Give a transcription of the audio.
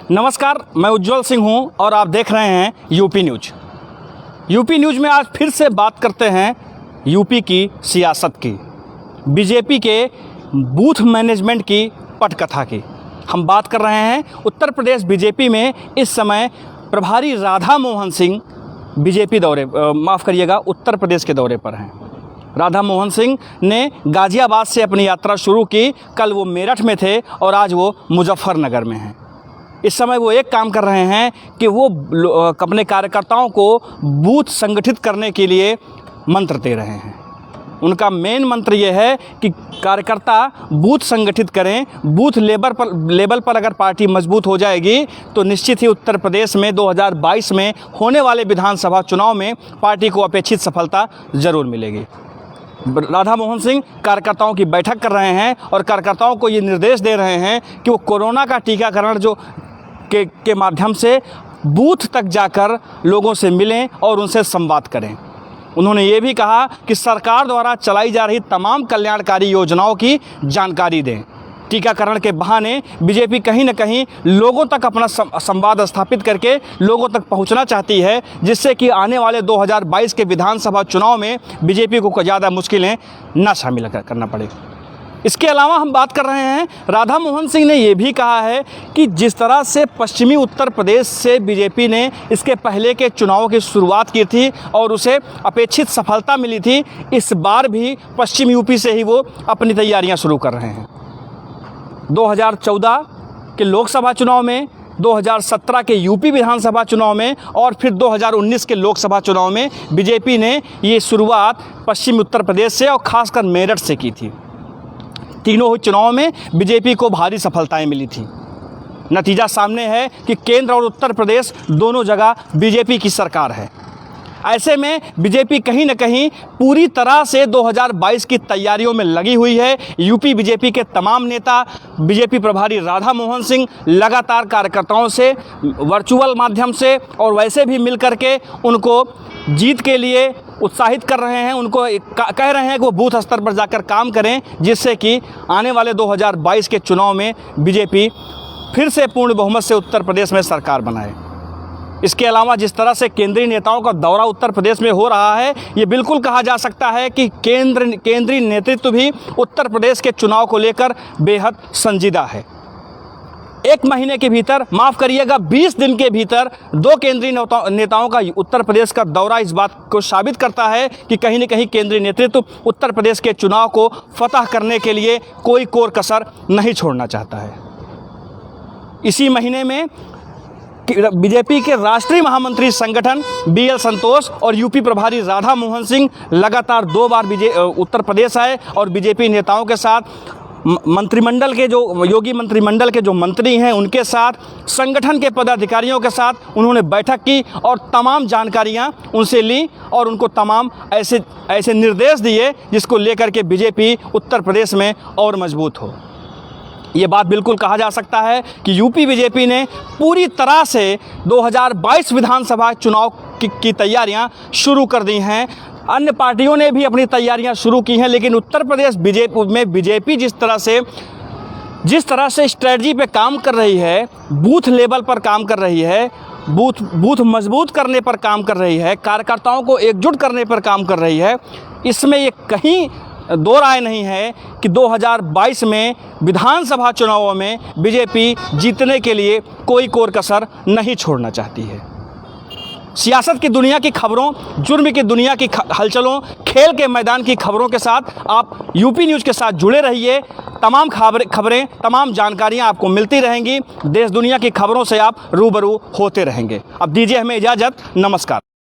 नमस्कार, मैं उज्जवल सिंह हूं और आप देख रहे हैं यूपी न्यूज। यूपी न्यूज में आज फिर से बात करते हैं यूपी की सियासत की, बीजेपी के बूथ मैनेजमेंट की पटकथा की। हम बात कर रहे हैं उत्तर प्रदेश बीजेपी में इस समय प्रभारी राधा मोहन सिंह बीजेपी उत्तर प्रदेश के दौरे पर हैं। राधा मोहन सिंह ने गाज़ियाबाद से अपनी यात्रा शुरू की। कल वो मेरठ में थे और आज वो मुजफ्फरनगर में हैं। इस समय वो एक काम कर रहे हैं कि वो अपने कार्यकर्ताओं को बूथ संगठित करने के लिए मंत्र दे रहे हैं। उनका मेन मंत्र ये है कि कार्यकर्ता बूथ संगठित करें। बूथ लेवल पर अगर पार्टी मजबूत हो जाएगी तो निश्चित ही उत्तर प्रदेश में 2022 में होने वाले विधानसभा चुनाव में पार्टी को अपेक्षित सफलता ज़रूर मिलेगी। राधा मोहन सिंह कार्यकर्ताओं की बैठक कर रहे हैं और कार्यकर्ताओं को ये निर्देश दे रहे हैं कि वो कोरोना का टीकाकरण के माध्यम से बूथ तक जाकर लोगों से मिलें और उनसे संवाद करें। उन्होंने ये भी कहा कि सरकार द्वारा चलाई जा रही तमाम कल्याणकारी योजनाओं की जानकारी दें। टीकाकरण के बहाने बीजेपी कहीं न कहीं लोगों तक अपना संवाद स्थापित करके लोगों तक पहुंचना चाहती है, जिससे कि आने वाले 2022 के विधानसभा चुनाव में बीजेपी को ज़्यादा मुश्किलें न शामिल करना पड़े। इसके अलावा हम बात कर रहे हैं, राधा मोहन सिंह ने ये भी कहा है कि जिस तरह से पश्चिमी उत्तर प्रदेश से बीजेपी ने इसके पहले के चुनाव की शुरुआत की थी और उसे अपेक्षित सफलता मिली थी, इस बार भी पश्चिम यूपी से ही वो अपनी तैयारियां शुरू कर रहे हैं। 2014 के लोकसभा चुनाव में, 2017 के यूपी विधानसभा चुनाव में और फिर 2019 के लोकसभा चुनाव में बीजेपी ने ये शुरुआत पश्चिमी उत्तर प्रदेश से और ख़ासकर मेरठ से की थी। तीनों चुनावों में बीजेपी को भारी सफलताएं मिली थी। नतीजा सामने है कि केंद्र और उत्तर प्रदेश दोनों जगह बीजेपी की सरकार है। ऐसे में बीजेपी कहीं न कहीं पूरी तरह से 2022 की तैयारियों में लगी हुई है। यूपी बीजेपी के तमाम नेता, बीजेपी प्रभारी राधा मोहन सिंह लगातार कार्यकर्ताओं से वर्चुअल माध्यम से और वैसे भी मिल करके उनको जीत के लिए उत्साहित कर रहे हैं। उनको कह रहे हैं कि वो बूथ स्तर पर जाकर काम करें, जिससे कि आने वाले 2022 के चुनाव में बीजेपी फिर से पूर्ण बहुमत से उत्तर प्रदेश में सरकार बनाए। इसके अलावा जिस तरह से केंद्रीय नेताओं का दौरा उत्तर प्रदेश में हो रहा है, ये बिल्कुल कहा जा सकता है कि केंद्रीय नेतृत्व भी उत्तर प्रदेश के चुनाव को लेकर बेहद संजीदा है। 1 महीने के भीतर, माफ़ करिएगा 20 दिन के भीतर 2 केंद्रीय नेताओं का उत्तर प्रदेश का दौरा इस बात को साबित करता है कि कहीं न कहीं केंद्रीय नेतृत्व उत्तर प्रदेश के चुनाव को फतह करने के लिए कोई कोर कसर नहीं छोड़ना चाहता है। इसी महीने में बीजेपी के राष्ट्रीय महामंत्री संगठन BL संतोष और यूपी प्रभारी राधा मोहन सिंह लगातार 2 बार उत्तर प्रदेश आए और बीजेपी नेताओं के साथ मंत्रिमंडल के योगी मंत्रिमंडल के जो मंत्री हैं उनके साथ, संगठन के पदाधिकारियों के साथ उन्होंने बैठक की और तमाम जानकारियां उनसे ली और उनको तमाम ऐसे निर्देश दिए जिसको लेकर के बीजेपी उत्तर प्रदेश में और मजबूत हो। ये बात बिल्कुल कहा जा सकता है कि यूपी बीजेपी ने पूरी तरह से 2022 विधानसभा चुनाव की तैयारियां शुरू कर दी हैं। अन्य पार्टियों ने भी अपनी तैयारियां शुरू की हैं, लेकिन उत्तर प्रदेश बीजेपी जिस तरह से स्ट्रेटजी पे काम कर रही है, बूथ लेवल पर काम कर रही है, बूथ मजबूत करने पर काम कर रही है, कार्यकर्ताओं को एकजुट करने पर काम कर रही है, इसमें ये कहीं दो राय नहीं है कि 2022 में विधानसभा चुनावों में बीजेपी जीतने के लिए कोई कोर कसर नहीं छोड़ना चाहती है। सियासत की दुनिया की खबरों, जुर्म की दुनिया की हलचलों, खेल के मैदान की खबरों के साथ आप यूपी न्यूज़ के साथ जुड़े रहिए। तमाम खबरें, तमाम जानकारियां आपको मिलती रहेंगी। देश दुनिया की खबरों से आप रूबरू होते रहेंगे। अब दीजिए हमें इजाज़त। नमस्कार।